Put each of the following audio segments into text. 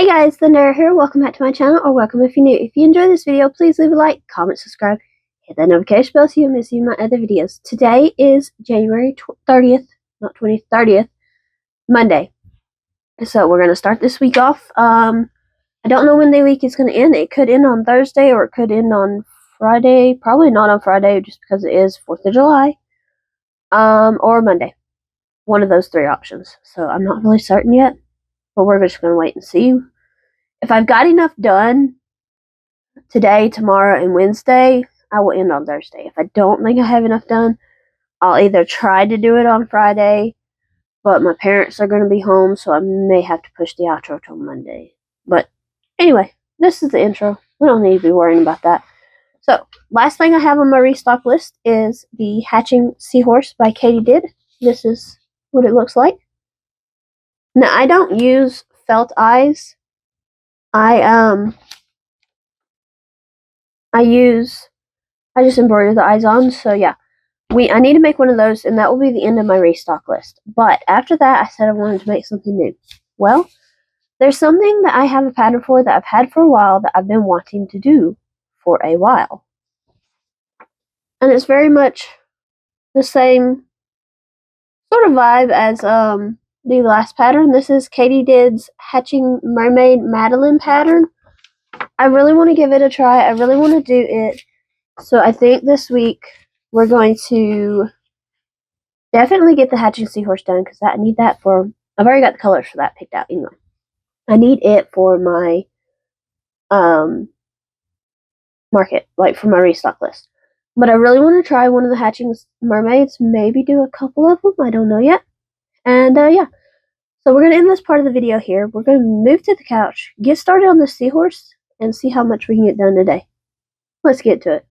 Hey guys, Thunder here. Welcome back to my channel, or welcome if you're new. If you enjoyed this video, please leave a like, comment, subscribe, hit that notification bell so you don't miss any of my other videos. Today is January 30th, not 20th, 30th, Monday. So we're going to start this week off. I don't know when the week is going to end. It could end on Thursday or it could end on Friday. Probably not on Friday just because it is 4th of July. Or Monday. One of those three options. So I'm not really certain yet. But we're just going to wait and see. If I've got enough done today, tomorrow, and Wednesday, I will end on Thursday. If I don't think I have enough done, I'll either try to do it on Friday, but my parents are going to be home, so I may have to push the outro till Monday. But anyway, this is the intro. We don't need to be worrying about that. So, last thing I have on my restock list is the Hatching Seahorse by Katie Did. This is what it looks like. Now, I don't use felt eyes. I just embroidered the eyes on, so yeah. I need to make one of those, and that will be the end of my restock list. But after that, I said I wanted to make something new. Well, there's something that I have a pattern for that I've had for a while that I've been wanting to do for a while. And it's very much the same sort of vibe as the last pattern. This is Katie Did's Hatching Mermaid Madeline pattern. I really want to give it a try. I really want to do it. So I think this week we're going to definitely get the Hatching Seahorse done because I need that for. I've already got the colors for that picked out anyway. I need it for my market, like for my restock list. But I really want to try one of the Hatching Mermaids. Maybe do a couple of them. I don't know yet. And yeah. So we're going to end this part of the video here. We're going to move to the couch, get started on the seahorse, and see how much we can get done today. Let's get to it.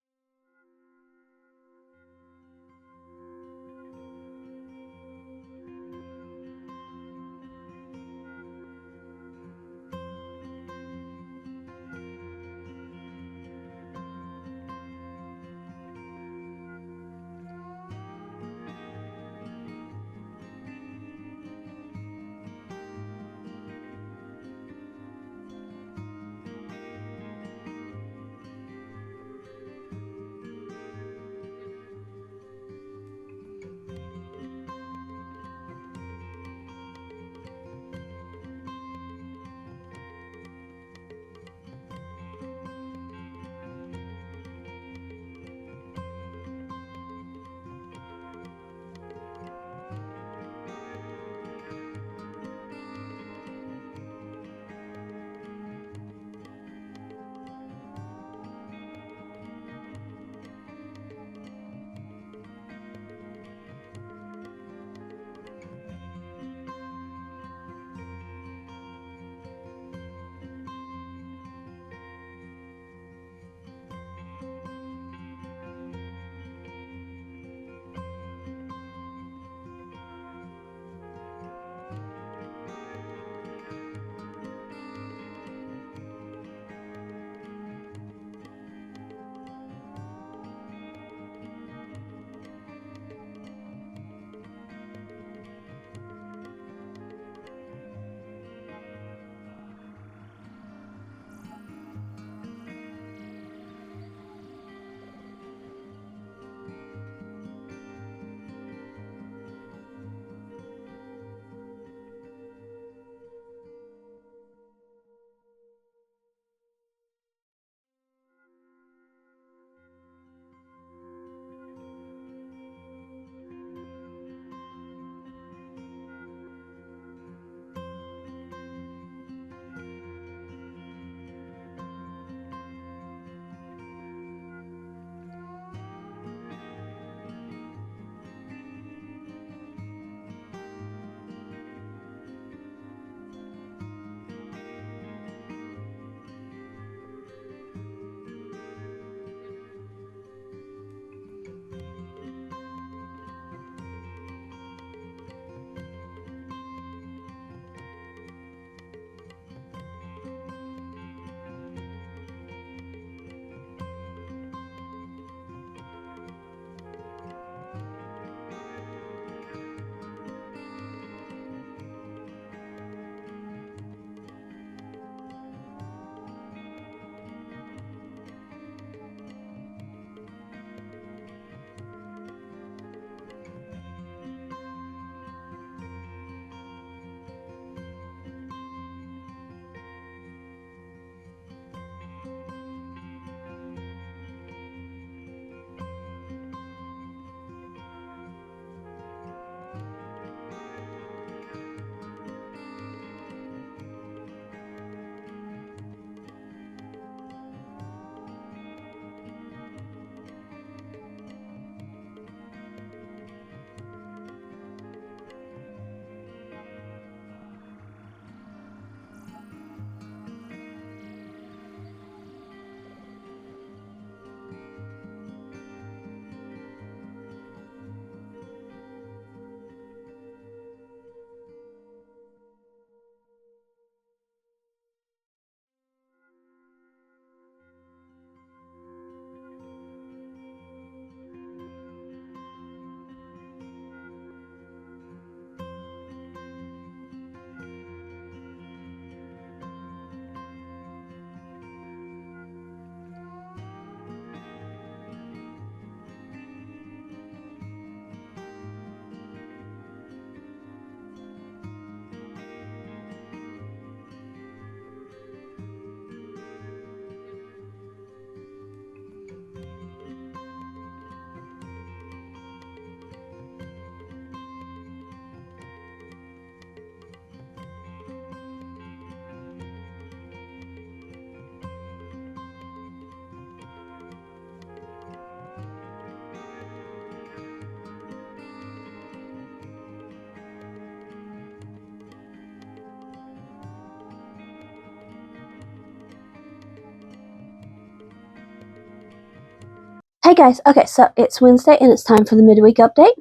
Hey guys, okay, so it's Wednesday and it's time for the midweek update.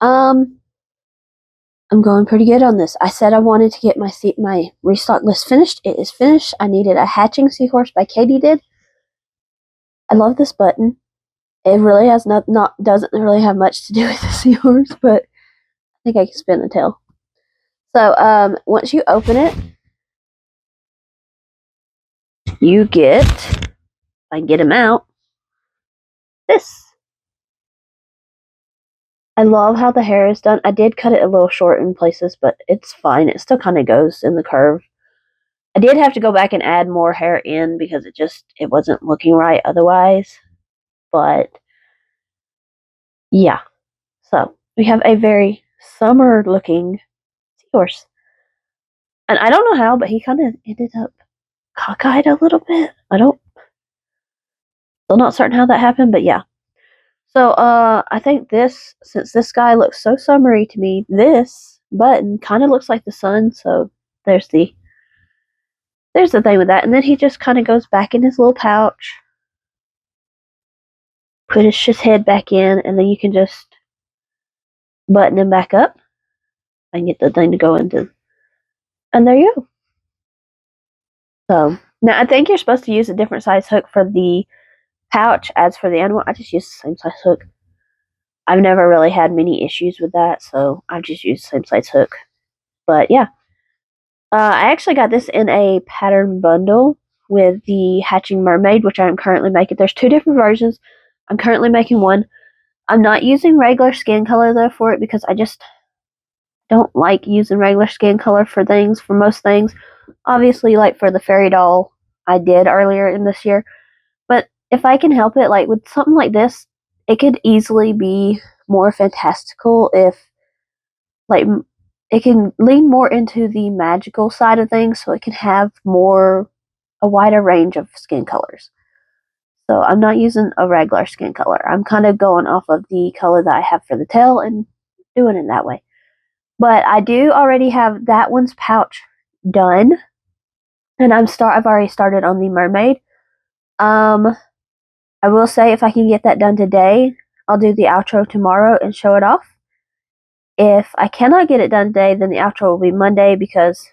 I'm going pretty good on this. I said I wanted to get my restock list finished. It is finished. I needed a hatching seahorse by Katie did. I love this button. It really has doesn't really have much to do with the seahorse, but I think I can spin the tail. So once you open it, you get, if I can get him out, this. I love how the hair is done. I did cut it a little short in places, but it's fine. It still kind of goes in the curve. I did have to go back and add more hair in because it wasn't looking right otherwise. But yeah. So we have a very summer looking seahorse. And I don't know how, but he kind of ended up cockeyed a little bit. Still not certain how that happened, but yeah. So I think since this guy looks so summery to me, this button kind of looks like the sun, so there's the thing with that. And then he just kind of goes back in his little pouch, put his head back in, and then you can just button him back up and get the thing to go into. And there you go. So now I think you're supposed to use a different size hook for the pouch as for the animal. I just use the same size hook. I've never really had many issues with that, so I've just used the same size hook. But yeah. I actually got this in a pattern bundle with the Hatching Mermaid, which I'm currently making. There's two different versions. I'm currently making one. I'm not using regular skin color though for it because I just don't like using regular skin color for most things. Obviously, like for the fairy doll, I did earlier in this year. But if I can help it, like with something like this, it could easily be more fantastical if, like, it can lean more into the magical side of things, so it can have a wider range of skin colors. So I'm not using a regular skin color. I'm kind of going off of the color that I have for the tail and doing it that way. But I do already have that one's pouch done, and I've already started on the mermaid. I will say if I can get that done today, I'll do the outro tomorrow and show it off. If I cannot get it done today, then the outro will be Monday because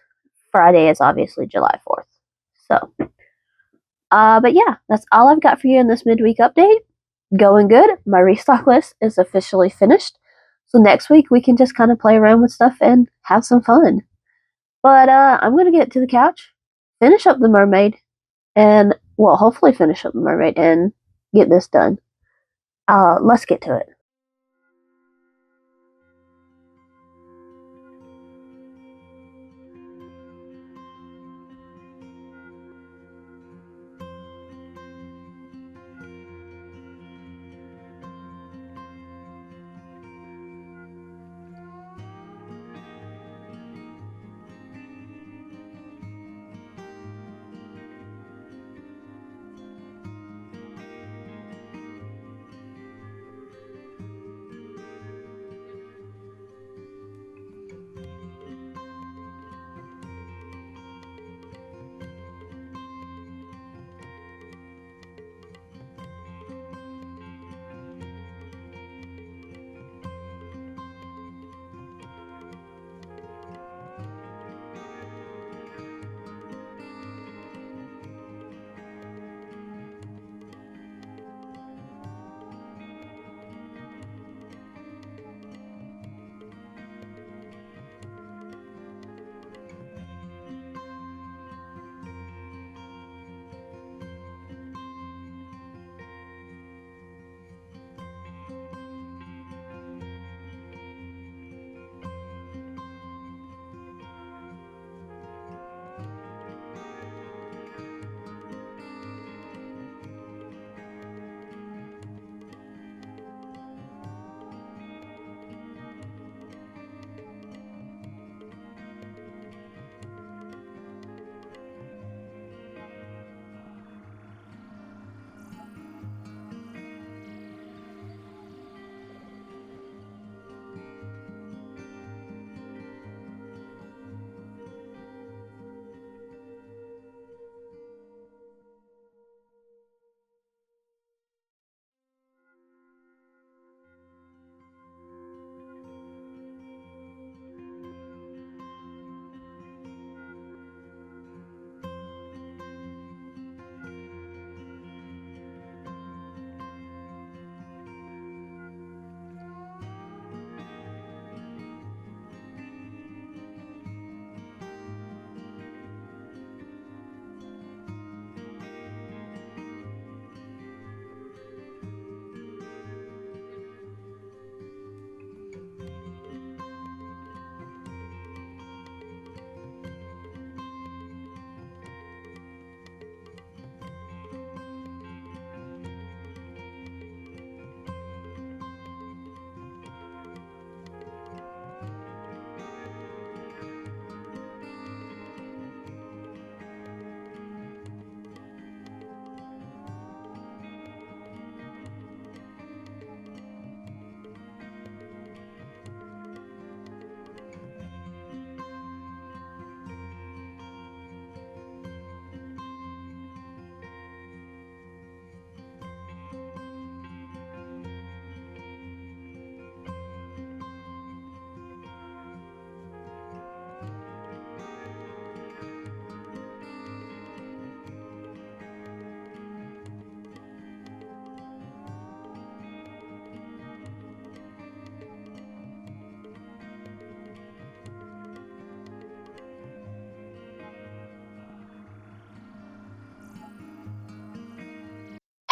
Friday is obviously July 4th. So, but yeah, that's all I've got for you in this midweek update. Going good. My restock list is officially finished. So next week we can just kind of play around with stuff and have some fun. But I'm going to get to the couch, finish up the mermaid, and, well, hopefully finish up the mermaid and get this done. Let's get to it.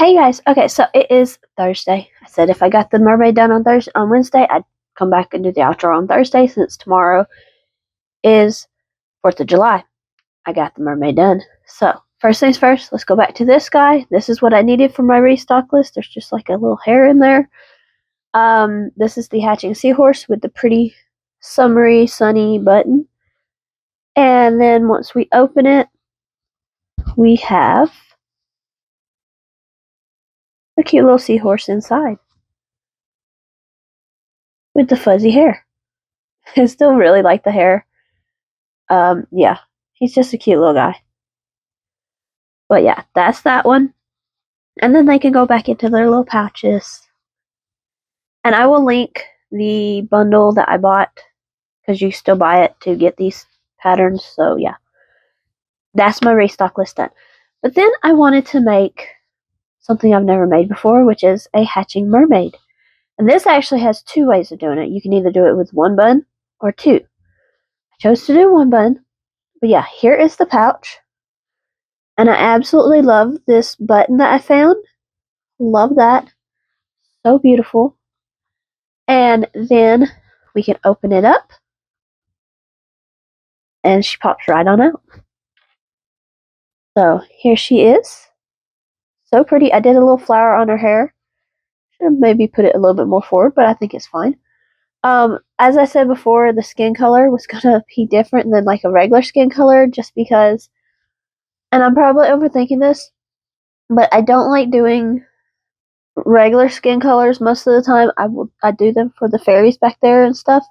Hey guys, okay, so it is Thursday. I said if I got the mermaid done on Wednesday, I'd come back and do the outro on Thursday since tomorrow is 4th of July. I got the mermaid done. So, first things first, let's go back to this guy. This is what I needed for my restock list. There's just like a little hair in there. This is the hatching seahorse with the pretty summery, sunny button. And then once we open it, we have a cute little seahorse inside with the fuzzy hair. I still really like the hair. Yeah, he's just a cute little guy. But yeah, that's that one. And then they can go back into their little pouches. And I will link the bundle that I bought because you still buy it to get these patterns. So yeah, that's my restock list done. But then I wanted to make something I've never made before, which is a hatching mermaid. And this actually has two ways of doing it. You can either do it with one bun or two. I chose to do one bun. But yeah, here is the pouch. And I absolutely love this button that I found. Love that. So beautiful. And then we can open it up. And she pops right on out. So here she is. So pretty. I did a little flower on her hair. Should have maybe put it a little bit more forward, but I think it's fine. As I said before, the skin color was going to be different than like a regular skin color just because, and I'm probably overthinking this, but I don't like doing regular skin colors most of the time. I do them for the fairies back there and stuff,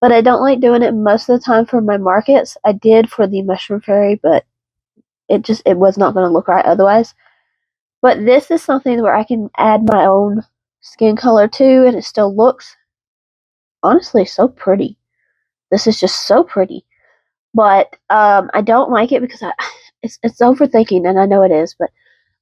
but I don't like doing it most of the time for my markets. I did for the mushroom fairy, but it was not going to look right otherwise. But this is something where I can add my own skin color to, and it still looks honestly so pretty. This is just so pretty. But I don't like it because it's overthinking, and I know it is, but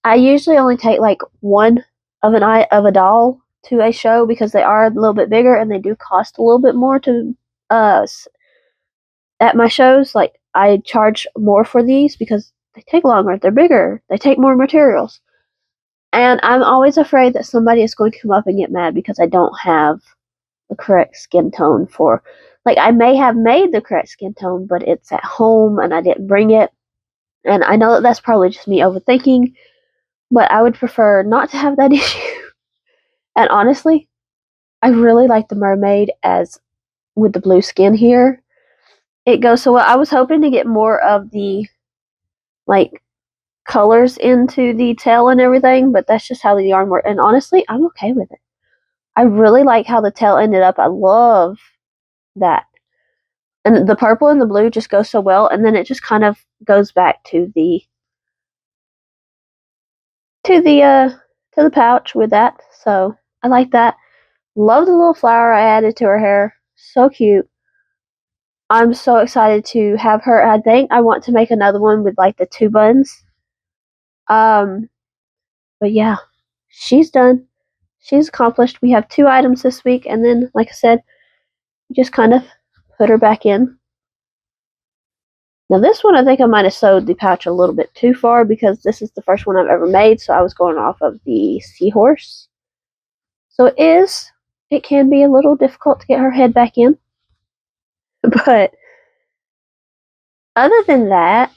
I usually only take like one of a doll to a show because they are a little bit bigger and they do cost a little bit more to at my shows. Like I charge more for these because they take longer, they're bigger, they take more materials. And I'm always afraid that somebody is going to come up and get mad because I don't have the correct skin tone for, like, I may have made the correct skin tone, but it's at home and I didn't bring it. And I know that that's probably just me overthinking, but I would prefer not to have that issue. And honestly, I really like the mermaid as with the blue skin here. It goes so well. I was hoping to get more of the like colors into the tail and everything, but that's just how the yarn works. And honestly, I'm okay with it. I really like how the tail ended up. I love that. And the purple and the blue just go so well, and then it just kind of goes back to the pouch with that. So I like that. Love the little flower I added to her hair. So cute. I'm so excited to have her. I think I want to make another one with like the two buns. But yeah, she's done. She's accomplished. We have 2 items this week, and then, like I said, we just kind of put her back in. Now this one, I think I might have sewed the pouch a little bit too far because this is the first one I've ever made, so I was going off of the seahorse. So it can be a little difficult to get her head back in. But other than that,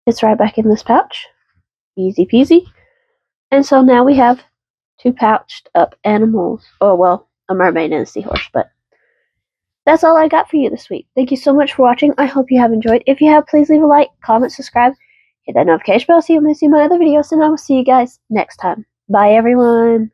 it's right back in this pouch. Easy peasy. And so now we have 2 pouched up animals. Oh, well, a mermaid and a seahorse, but that's all I got for you this week. Thank you so much for watching. I hope you have enjoyed. If you have, please leave a like, comment, subscribe, hit that notification bell so you don't miss my other videos, and I will see you guys next time. Bye, everyone.